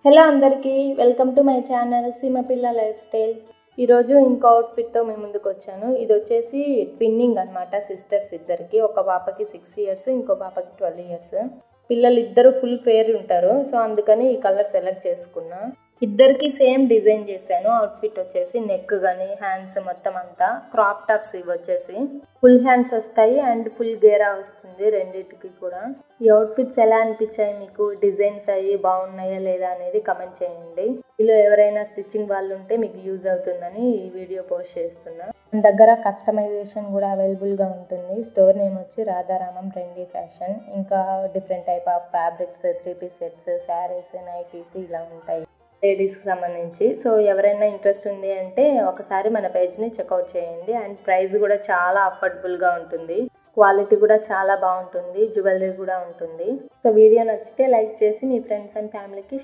Hello అందరికీ welcome to my channel Seemapilla lifestyle. ఈరోజు ఇంకో అవుట్ఫిట్తో మేము ముందుకు వచ్చాను. ఇది వచ్చేసి ట్విన్నింగ్ అనమాట, సిస్టర్స్ ఇద్దరికి. ఒక పాపకి 6 ఇయర్స్, ఇంకో పాపకి 12 ఇయర్స్. పిల్లలు ఇద్దరు ఫుల్ ఫేర్ ఉంటారు, సో అందుకని ఈ కలర్ సెలెక్ట్ చేసుకున్నా. ఇద్దరికి సేమ్ డిజైన్ చేశాను. అవుట్ఫిట్ వచ్చేసి నెక్ కానీ హ్యాండ్స్ మొత్తం అంతా క్రాప్ టాప్స్. ఇవి వచ్చేసి ఫుల్ హ్యాండ్స్ వస్తాయి అండ్ ఫుల్ గేరా వస్తుంది రెండింటికి కూడా. ఈ అవుట్ఫిట్స్ ఎలా అనిపించాయి మీకు? డిజైన్స్ అయ్యి బాగున్నాయా లేదా అనేది కమెంట్ చేయండి. వీళ్ళు ఎవరైనా స్టిచ్చింగ్ వాళ్ళు ఉంటే మీకు యూజ్ అవుతుందని ఈ వీడియో పోస్ట్ చేస్తున్నా. మన దగ్గర కస్టమైజేషన్ కూడా అవైలబుల్గా ఉంటుంది. స్టోర్ నేమ్ వచ్చి రాధారామం ట్రెండీ ఫ్యాషన్. ఇంకా different type of fabrics, 3 piece sets, saris, nighties ఇలా ఉంటాయి లేడీస్కి సంబంధించి. సో ఎవరైనా ఇంట్రెస్ట్ ఉంది అంటే ఒకసారి మన పేజ్ని చెక్అవుట్ చేయండి. అండ్ ప్రైస్ కూడా చాలా అఫోర్డబుల్గా ఉంటుంది, క్వాలిటీ కూడా చాలా బాగుంటుంది, జ్యువెలరీ కూడా ఉంటుంది. సో వీడియో నచ్చితే లైక్ చేసి మీ ఫ్రెండ్స్ అండ్ ఫ్యామిలీకి షేర్